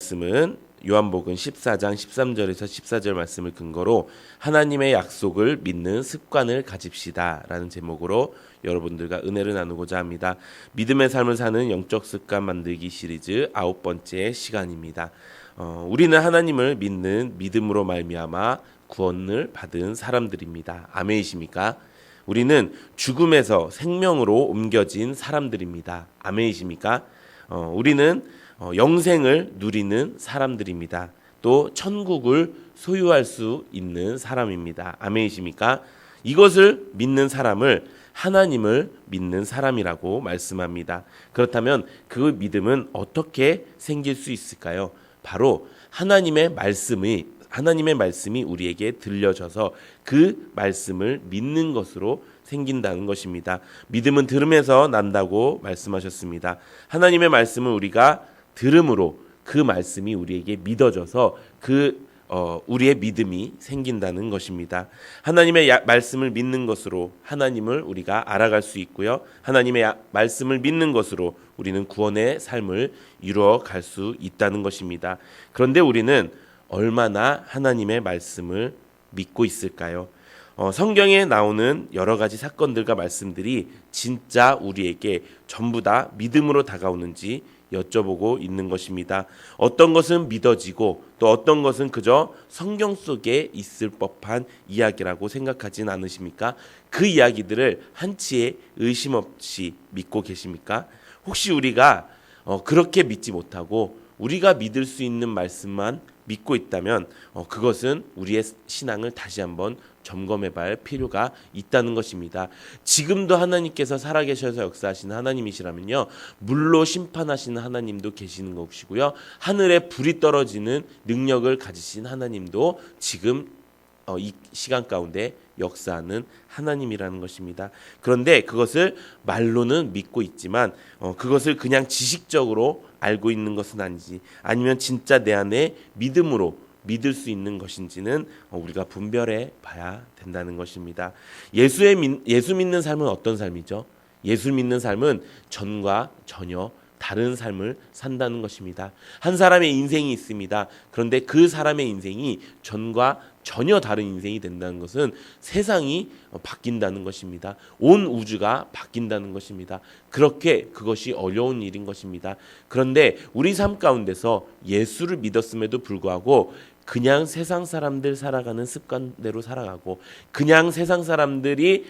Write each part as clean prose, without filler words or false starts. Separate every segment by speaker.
Speaker 1: 말씀은 요한복음 14장 13절에서 14절 말씀을 근거로 하나님의 약속을 믿는 습관을 가집시다 라는 제목으로 여러분들과 은혜를 나누고자 합니다. 믿음의 삶을 사는 영적 습관 만들기 시리즈 9번째 시간입니다. 우리는 하나님을 믿는 믿음으로 말미암아 구원을 받은 사람들입니다. 아멘이십니까? 우리는 죽음에서 생명으로 옮겨진 사람들입니다. 아멘이십니까? 우리는 영생을 누리는 사람들입니다. 또 천국을 소유할 수 있는 사람입니다. 아멘이십니까? 이것을 믿는 사람을 하나님을 믿는 사람이라고 말씀합니다. 그렇다면 그 믿음은 어떻게 생길 수 있을까요? 바로 하나님의 말씀이 우리에게 들려져서 그 말씀을 믿는 것으로 생긴다는 것입니다. 믿음은 들음에서 난다고 말씀하셨습니다. 하나님의 말씀을 우리가 들음으로 그 말씀이 우리에게 믿어져서 우리의 믿음이 생긴다는 것입니다. 하나님의 말씀을 믿는 것으로 하나님을 우리가 알아갈 수 있고요. 하나님의 말씀을 믿는 것으로 우리는 구원의 삶을 이루어 갈 수 있다는 것입니다. 그런데 우리는 얼마나 하나님의 말씀을 믿고 있을까요? 성경에 나오는 여러 가지 사건들과 말씀들이 진짜 우리에게 전부 다 믿음으로 다가오는지 여쭤보고 있는 것입니다. 어떤 것은 믿어지고 또 어떤 것은 그저 성경 속에 있을 법한 이야기라고 생각하진 않으십니까? 그 이야기들을 한치의 의심 없이 믿고 계십니까? 혹시 우리가 그렇게 믿지 못하고 우리가 믿을 수 있는 말씀만 믿고 있다면 그것은 우리의 신앙을 다시 한번 점검해 봐야 할 필요가 있다는 것입니다. 지금도 하나님께서 살아계셔서 역사하시는 하나님이시라면요, 물로 심판하시는 하나님도 계시는 것이고요, 하늘에 불이 떨어지는 능력을 가지신 하나님도 지금 이 시간 가운데 역사하는 하나님이라는 것입니다. 그런데 그것을 말로는 믿고 있지만 그것을 그냥 지식적으로 알고 있는 것은 아니지, 아니면 진짜 내 안에 믿음으로 믿을 수 있는 것인지는 우리가 분별해 봐야 된다는 것입니다. 예수 믿는 삶은 어떤 삶이죠? 예수 믿는 삶은 전과 전혀 다른 삶을 산다는 것입니다. 한 사람의 인생이 있습니다. 그런데 그 사람의 인생이 전과 전혀 다른 인생이 된다는 것은 세상이 바뀐다는 것입니다. 온 우주가 바뀐다는 것입니다. 그것이 어려운 일인 것입니다. 그런데 우리 삶 가운데서 예수를 믿었음에도 불구하고 그냥 세상 사람들 살아가는 습관대로 살아가고 그냥 세상 사람들이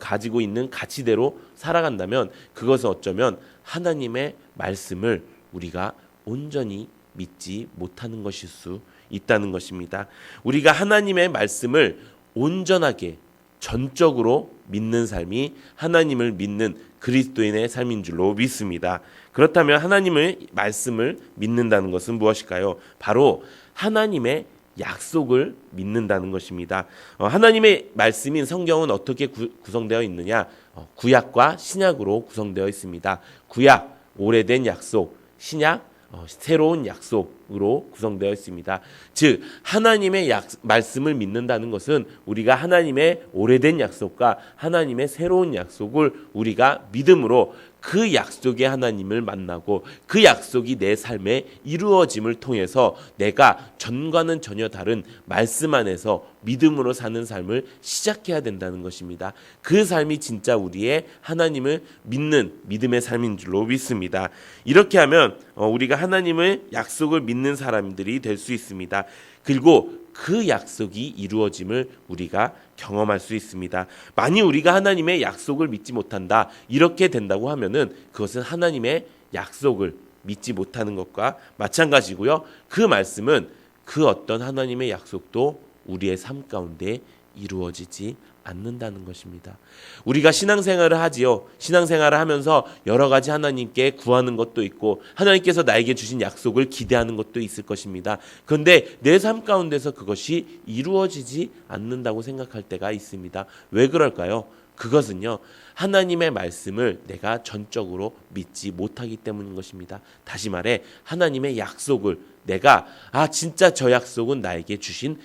Speaker 1: 가지고 있는 가치대로 살아간다면 그것은 어쩌면 하나님의 말씀을 우리가 온전히 믿지 못하는 것일 수 있다는 것입니다. 우리가 하나님의 말씀을 온전하게 전적으로 믿는 삶이 하나님을 믿는 그리스도인의 삶인 줄로 믿습니다. 그렇다면 하나님의 말씀을 믿는다는 것은 무엇일까요? 바로 하나님의 약속을 믿는다는 것입니다. 하나님의 말씀인 성경은 어떻게 구성되어 있느냐? 구약과 신약으로 구성되어 있습니다. 구약, 오래된 약속, 신약, 새로운 약속으로 구성되어 있습니다. 즉 하나님의 말씀을 믿는다는 것은 우리가 하나님의 오래된 약속과 하나님의 새로운 약속을 우리가 믿음으로 그 약속의 하나님을 만나고 그 약속이 내 삶에 이루어짐을 통해서 내가 전과는 전혀 다른 말씀 안에서 믿음으로 사는 삶을 시작해야 된다는 것입니다. 그 삶이 진짜 우리의 하나님을 믿는 믿음의 삶인 줄로 믿습니다. 이렇게 하면 우리가 하나님의 약속을 믿는 사람들이 될 수 있습니다. 그리고 그 약속이 이루어짐을 우리가 경험할 수 있습니다. 만일 우리가 하나님의 약속을 믿지 못한다, 이렇게 된다고 하면은 그것은 하나님의 약속을 믿지 못하는 것과 마찬가지고요. 그 말씀은 그 어떤 하나님의 약속도 우리의 삶 가운데 이루어지지 않는다는 것입니다. 우리가 신앙생활을 하지요. 신앙생활을 하면서 여러 가지 하나님께 구하는 것도 있고 하나님께서 나에게 주신 약속을 기대하는 것도 있을 것입니다. 그런데 내 삶 가운데서 그것이 이루어지지 않는다고 생각할 때가 있습니다. 왜 그럴까요? 그것은요, 하나님의 말씀을 내가 전적으로 믿지 못하기 때문인 것입니다. 다시 말해 하나님의 약속을 내가 진짜 저 약속은 나에게 주신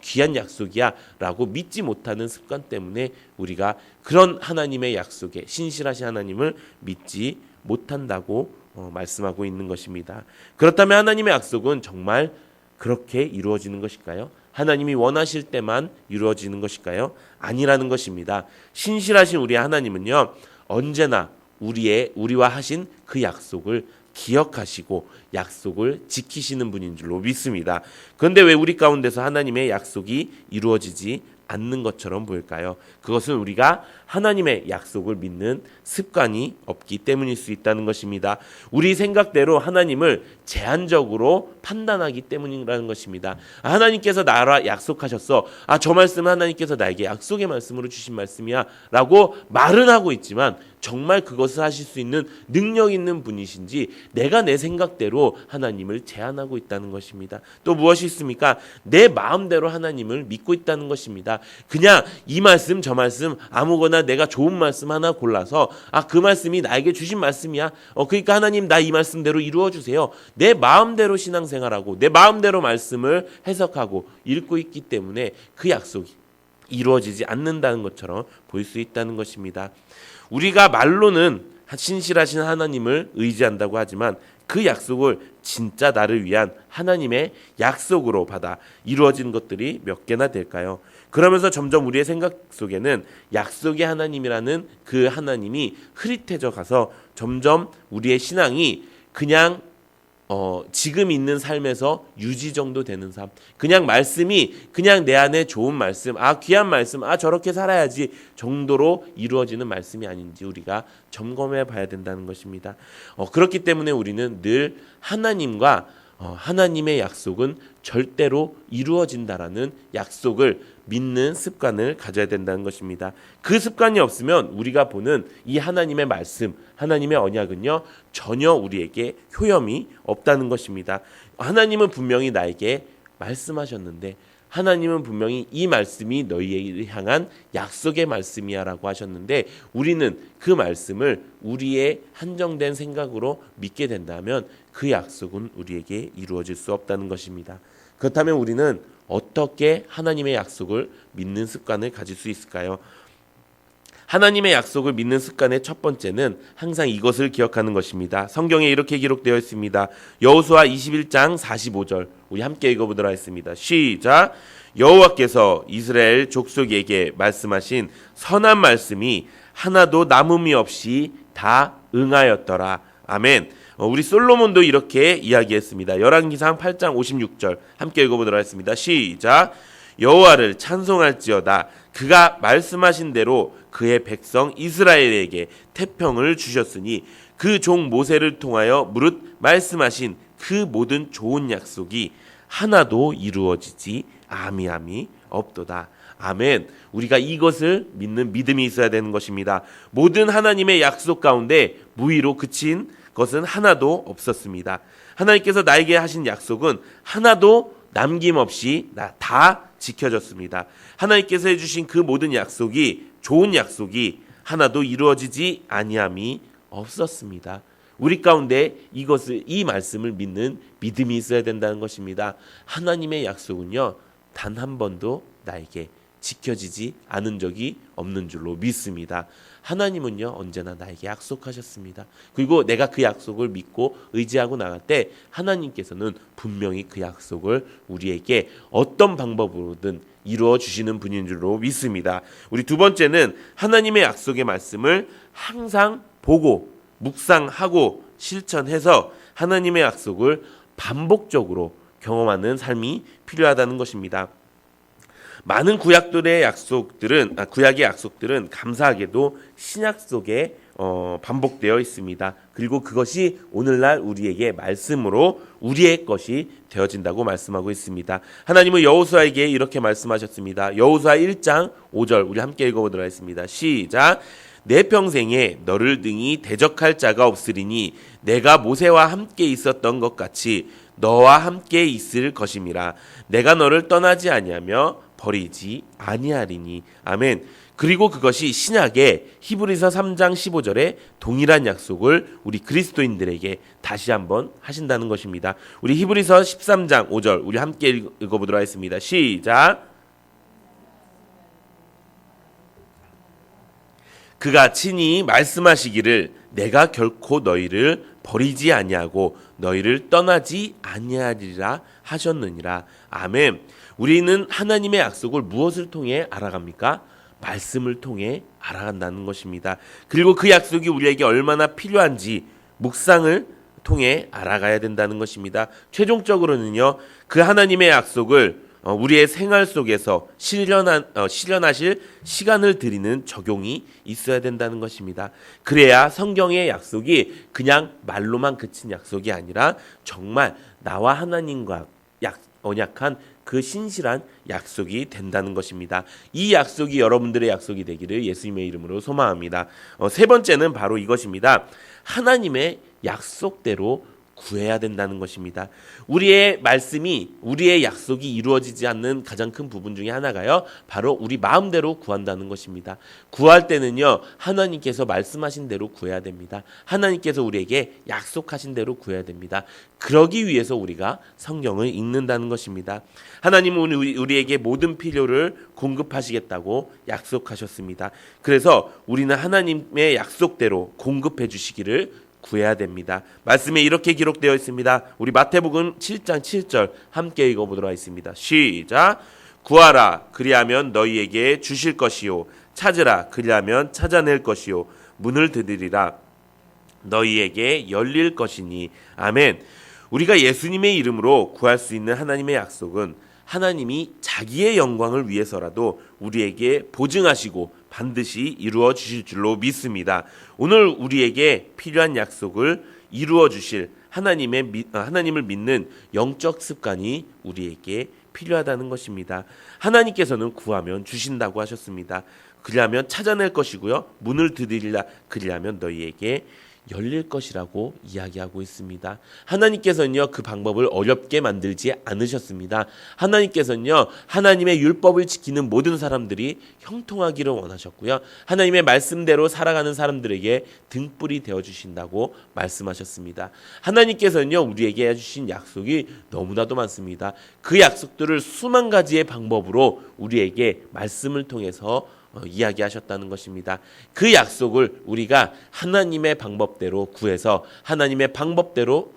Speaker 1: 귀한 약속이야 라고 믿지 못하는 습관 때문에 우리가 그런 하나님의 약속에 신실하신 하나님을 믿지 못한다고 말씀하고 있는 것입니다. 그렇다면 하나님의 약속은 정말 그렇게 이루어지는 것일까요? 하나님이 원하실 때만 이루어지는 것일까요? 아니라는 것입니다. 신실하신 우리 하나님은요, 언제나 우리와 하신 그 약속을 기억하시고 약속을 지키시는 분인 줄로 믿습니다. 그런데 왜 우리 가운데서 하나님의 약속이 이루어지지 않는 것처럼 보일까요? 그것은 우리가 하나님의 약속을 믿는 습관이 없기 때문일 수 있다는 것입니다. 우리 생각대로 하나님을 제한적으로 판단하기 때문이라는 것입니다. 하나님께서 나라 약속하셨어. 저 말씀은 하나님께서 나에게 약속의 말씀으로 주신 말씀이야 라고 말은 하고 있지만 정말 그것을 하실 수 있는 능력 있는 분이신지 내가 내 생각대로 하나님을 제한하고 있다는 것입니다. 또 무엇이 있습니까? 내 마음대로 하나님을 믿고 있다는 것입니다. 그냥 이 말씀 저 말씀 아무거나 내가 좋은 말씀 하나 골라서 그 말씀이 나에게 주신 말씀이야. 그러니까 하나님 나 이 말씀대로 이루어 주세요. 내 마음대로 신앙생활하고 내 마음대로 말씀을 해석하고 읽고 있기 때문에 그 약속이 이루어지지 않는다는 것처럼 보일 수 있다는 것입니다. 우리가 말로는 신실하신 하나님을 의지한다고 하지만 그 약속을 진짜 나를 위한 하나님의 약속으로 받아 이루어진 것들이 몇 개나 될까요? 그러면서 점점 우리의 생각 속에는 약속의 하나님이라는 그 하나님이 흐릿해져 가서 점점 우리의 신앙이 그냥 지금 있는 삶에서 유지 정도 되는 삶. 그냥 말씀이 그냥 내 안에 좋은 말씀, 귀한 말씀, 저렇게 살아야지 정도로 이루어지는 말씀이 아닌지 우리가 점검해 봐야 된다는 것입니다. 그렇기 때문에 우리는 늘 하나님과 하나님의 약속은 절대로 이루어진다라는 약속을 믿는 습관을 가져야 된다는 것입니다. 그 습관이 없으면 우리가 보는 이 하나님의 말씀, 하나님의 언약은요 전혀 우리에게 효험이 없다는 것입니다. 하나님은 분명히 나에게 말씀하셨는데 하나님은 분명히 이 말씀이 너희를 향한 약속의 말씀이야 라고 하셨는데 우리는 그 말씀을 우리의 한정된 생각으로 믿게 된다면 그 약속은 우리에게 이루어질 수 없다는 것입니다. 그렇다면 우리는 어떻게 하나님의 약속을 믿는 습관을 가질 수 있을까요? 하나님의 약속을 믿는 습관의 첫 번째는 항상 이것을 기억하는 것입니다. 성경에 이렇게 기록되어 있습니다. 여호수아 21장 45절 우리 함께 읽어보도록 하겠습니다. 시작. 여호와께서 이스라엘 족속에게 말씀하신 선한 말씀이 하나도 남음이 없이 다 응하였더라. 아멘. 우리 솔로몬도 이렇게 이야기했습니다. 열왕기상 8장 56절 함께 읽어보도록 하겠습니다. 시작. 여호와를 찬송할지어다. 그가 말씀하신 대로 그의 백성 이스라엘에게 태평을 주셨으니 그 종 모세를 통하여 무릇 말씀하신 그 모든 좋은 약속이 하나도 이루어지지 아미함이 없도다. 아멘. 우리가 이것을 믿는 믿음이 있어야 되는 것입니다. 모든 하나님의 약속 가운데 무의로 그친 것은 하나도 없었습니다. 하나님께서 나에게 하신 약속은 하나도 남김없이 다 지켜졌습니다. 하나님께서 해주신 그 모든 약속이 좋은 약속이 하나도 이루어지지 아니함이 없었습니다. 우리 가운데 이 말씀을 믿는 믿음이 있어야 된다는 것입니다. 하나님의 약속은요 단 한 번도 나에게 지켜지지 않은 적이 없는 줄로 믿습니다. 하나님은요 언제나 나에게 약속하셨습니다. 그리고 내가 그 약속을 믿고 의지하고 나갈 때 하나님께서는 분명히 그 약속을 우리에게 어떤 방법으로든 이루어 주시는 분인 줄로 믿습니다. 우리 두 번째는 하나님의 약속의 말씀을 항상 보고 묵상하고 실천해서 하나님의 약속을 반복적으로 경험하는 삶이 필요하다는 것입니다. 많은 구약의 약속들은 감사하게도 신약 속에 반복되어 있습니다. 그리고 그것이 오늘날 우리에게 말씀으로 우리의 것이 되어진다고 말씀하고 있습니다. 하나님은 여호수아에게 이렇게 말씀하셨습니다. 여호수아 1장 5절 우리 함께 읽어보도록 하겠습니다. 시작. 내 평생에 너를 등이 대적할 자가 없으리니 내가 모세와 함께 있었던 것 같이 너와 함께 있을 것임이라. 내가 너를 떠나지 아니하며 버리지 아니하리니. 아멘. 그리고 그것이 신약의 히브리서 3장 15절에 동일한 약속을 우리 그리스도인들에게 다시 한번 하신다는 것입니다. 우리 히브리서 13장 5절 우리 함께 읽어보도록 하겠습니다. 시작. 그가 친히 말씀하시기를 내가 결코 너희를 버리지 아니하고 너희를 떠나지 아니하리라 하셨느니라. 아멘. 우리는 하나님의 약속을 무엇을 통해 알아갑니까? 말씀을 통해 알아간다는 것입니다. 그리고 그 약속이 우리에게 얼마나 필요한지 묵상을 통해 알아가야 된다는 것입니다. 최종적으로는요, 그 하나님의 약속을 우리의 생활 속에서 실현하실 시간을 드리는 적용이 있어야 된다는 것입니다. 그래야 성경의 약속이 그냥 말로만 그친 약속이 아니라 정말 나와 하나님과 언약한 그 신실한 약속이 된다는 것입니다. 이 약속이 여러분들의 약속이 되기를 예수님의 이름으로 소망합니다. 세 번째는 바로 이것입니다. 하나님의 약속대로 구해야 된다는 것입니다. 우리의 말씀이, 우리의 약속이 이루어지지 않는 가장 큰 부분 중에 하나가요, 바로 우리 마음대로 구한다는 것입니다. 구할 때는요, 하나님께서 말씀하신 대로 구해야 됩니다. 하나님께서 우리에게 약속하신 대로 구해야 됩니다. 그러기 위해서 우리가 성경을 읽는다는 것입니다. 하나님은 우리에게 모든 필요를 공급하시겠다고 약속하셨습니다. 그래서 우리는 하나님의 약속대로 공급해 주시기를 구해야 됩니다. 말씀에 이렇게 기록되어 있습니다. 우리 마태복음 7장 7절 함께 읽어보도록 하겠습니다. 시작. 구하라 그리하면 너희에게 주실 것이요 찾으라 그리하면 찾아낼 것이요 문을 두드리라 너희에게 열릴 것이니. 아멘. 우리가 예수님의 이름으로 구할 수 있는 하나님의 약속은 하나님이 자기의 영광을 위해서라도 우리에게 보증하시고 반드시 이루어 주실 줄로 믿습니다. 오늘 우리에게 필요한 약속을 이루어 주실 하나님을 믿는 영적 습관이 우리에게 필요하다는 것입니다. 하나님께서는 구하면 주신다고 하셨습니다. 그리하면 찾아낼 것이고요. 문을 두드리라 그리하면 너희에게 열릴 것이라고 이야기하고 있습니다. 하나님께서는요, 그 방법을 어렵게 만들지 않으셨습니다. 하나님께서는요, 하나님의 율법을 지키는 모든 사람들이 형통하기를 원하셨고요. 하나님의 말씀대로 살아가는 사람들에게 등불이 되어주신다고 말씀하셨습니다. 하나님께서는요, 우리에게 해주신 약속이 너무나도 많습니다. 그 약속들을 수만 가지의 방법으로 우리에게 말씀을 통해서 이야기하셨다는 것입니다. 그 약속을 우리가 하나님의 방법대로 구해서 하나님의 방법대로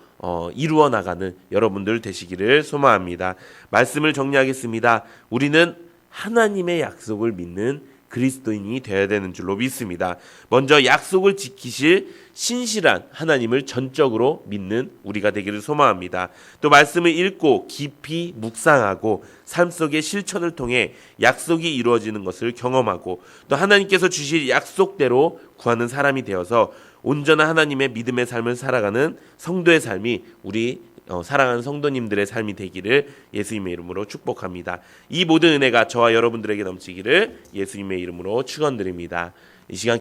Speaker 1: 이루어 나가는 여러분들 되시기를 소망합니다. 말씀을 정리하겠습니다. 우리는 하나님의 약속을 믿는 그리스도인이 되어야 되는 줄로 믿습니다. 먼저 약속을 지키실 신실한 하나님을 전적으로 믿는 우리가 되기를 소망합니다. 또 말씀을 읽고 깊이 묵상하고 삶 속의 실천을 통해 약속이 이루어지는 것을 경험하고 또 하나님께서 주실 약속대로 구하는 사람이 되어서 온전한 하나님의 믿음의 삶을 살아가는 성도의 삶이 우리 사랑하는 성도님들의 삶이 되기를 예수님의 이름으로 축복합니다. 이 모든 은혜가 저와 여러분들에게 넘치기를 예수님의 이름으로 축원드립니다. 이 시간